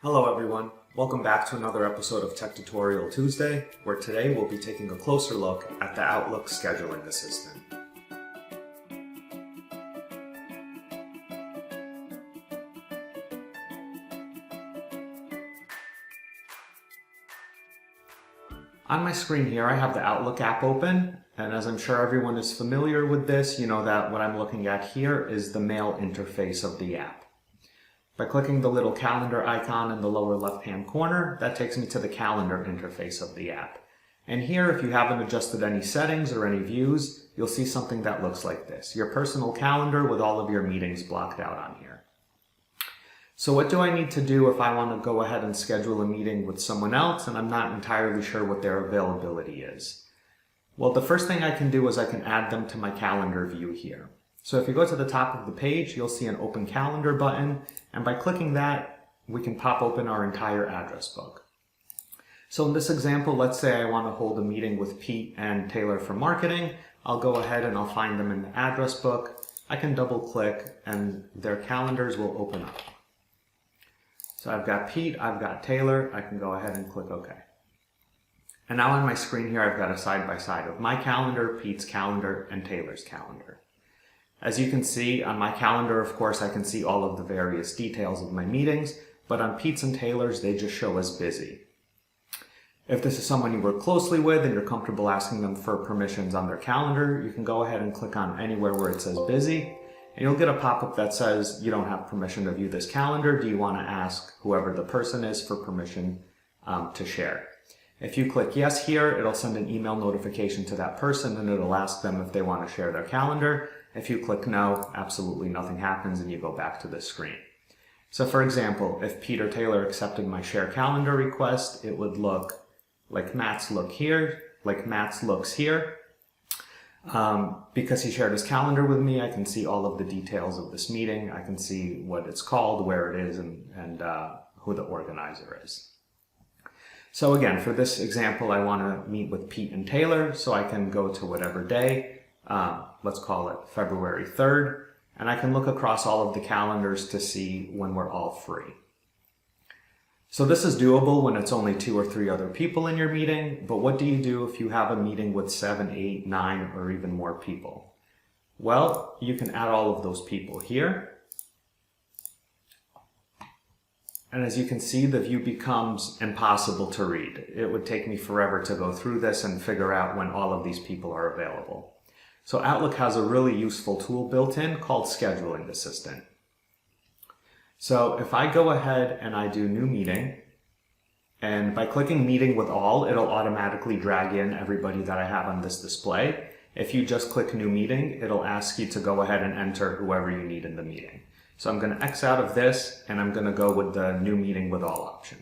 Hello everyone, welcome back to another episode of Tech Tutorial Tuesday, where today we'll be taking a closer look at the Outlook scheduling assistant. On my screen here I have the Outlook app open, and as I'm sure everyone is familiar with this, you know that what I'm looking at here is the mail interface of the app. By clicking the little calendar icon in the lower left-hand corner, that takes me to the calendar interface of the app. And here, if you haven't adjusted any settings or any views, you'll see something that looks like this. Your personal calendar with all of your meetings blocked out on here. So what do I need to do if I want to go ahead and schedule a meeting with someone else and I'm not entirely sure what their availability is? Well, the first thing I can do is I can add them to my calendar view here. So if you go to the top of the page, you'll see an Open Calendar button, and by clicking that, we can pop open our entire address book. So in this example, let's say I want to hold a meeting with Pete and Taylor from marketing. I'll go ahead and I'll find them in the address book. I can double click and their calendars will open up. So I've got Pete, I've got Taylor, I can go ahead and click OK. And now on my screen here, I've got a side-by-side of my calendar, Pete's calendar, and Taylor's calendar. As you can see, on my calendar, of course, I can see all of the various details of my meetings, but on Pete's and Taylor's, they just show as busy. If this is someone you work closely with and you're comfortable asking them for permissions on their calendar, you can go ahead and click on anywhere where it says busy, and you'll get a pop-up that says you don't have permission to view this calendar. Do you want to ask whoever the person is for permission to share? If you click yes here, it'll send an email notification to that person and it'll ask them if they want to share their calendar. If you click no, absolutely nothing happens and you go back to this screen. So for example, if Pete or Taylor accepted my share calendar request, it would look like Matt's looks here. Because he shared his calendar with me, I can see all of the details of this meeting. I can see what it's called, where it is, and who the organizer is. So again, for this example, I want to meet with Pete and Taylor, so I can go to whatever day. Let's call it February 3rd, and I can look across all of the calendars to see when we're all free. So this is doable when it's only 2 or 3 other people in your meeting, but what do you do if you have a meeting with 7, 8, 9, or even more people? Well, you can add all of those people here. And as you can see, the view becomes impossible to read. It would take me forever to go through this and figure out when all of these people are available. So Outlook has a really useful tool built in called Scheduling Assistant. So if I go ahead and I do New Meeting, and by clicking Meeting with All, it'll automatically drag in everybody that I have on this display. If you just click New Meeting, it'll ask you to go ahead and enter whoever you need in the meeting. So I'm going to X out of this, and I'm going to go with the New Meeting with All option.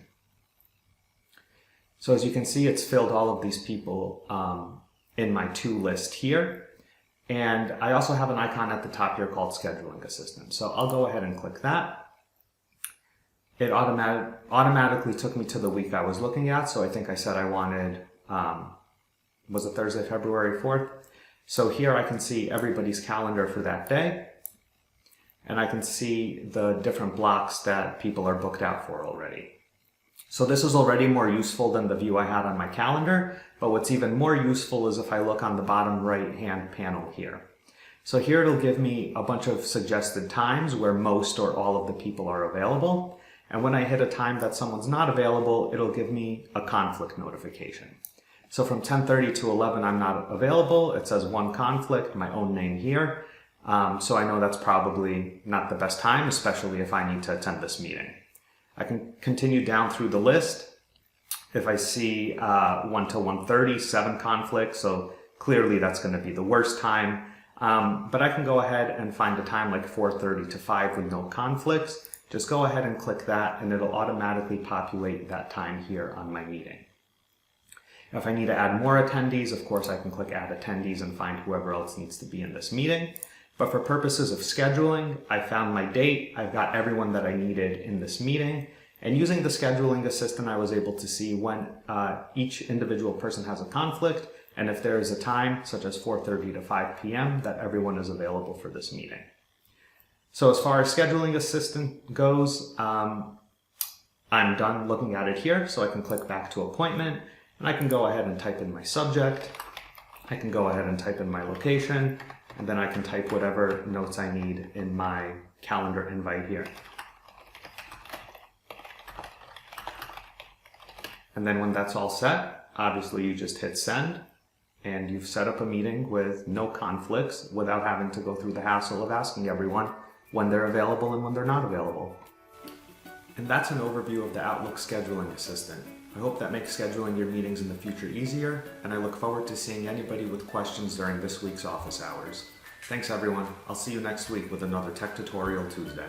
So as you can see, it's filled all of these people in my To list here. And I also have an icon at the top here called Scheduling Assistant. So I'll go ahead and click that. It automatically took me to the week I was looking at. So I think I said I wanted, was it Thursday, February 4th? So here I can see everybody's calendar for that day. And I can see the different blocks that people are booked out for already. So this is already more useful than the view I had on my calendar, but what's even more useful is if I look on the bottom right-hand panel here. So here it'll give me a bunch of suggested times where most or all of the people are available. And when I hit a time that someone's not available, it'll give me a conflict notification. So from 10:30 to 11, I'm not available. It says 1 conflict, my own name here. So I know that's probably not the best time, especially if I need to attend this meeting. I can continue down through the list. If I see 1 to 1:30, 7 conflicts, so clearly that's going to be the worst time. But I can go ahead and find a time like 4:30 to 5 with no conflicts. Just go ahead and click that and it'll automatically populate that time here on my meeting. If I need to add more attendees, of course I can click Add Attendees and find whoever else needs to be in this meeting. But for purposes of scheduling, I found my date, I've got everyone that I needed in this meeting, and using the Scheduling Assistant I was able to see when each individual person has a conflict, and if there is a time, such as 4:30 to 5 p.m., that everyone is available for this meeting. So as far as Scheduling Assistant goes, I'm done looking at it here, so I can click back to appointment, and I can go ahead and type in my subject. I can go ahead and type in my location, and then I can type whatever notes I need in my calendar invite here. And then when that's all set, obviously you just hit send, and you've set up a meeting with no conflicts without having to go through the hassle of asking everyone when they're available and when they're not available. And that's an overview of the Outlook Scheduling Assistant. I hope that makes scheduling your meetings in the future easier, and I look forward to seeing anybody with questions during this week's office hours. Thanks everyone. I'll see you next week with another Tech Tutorial Tuesday.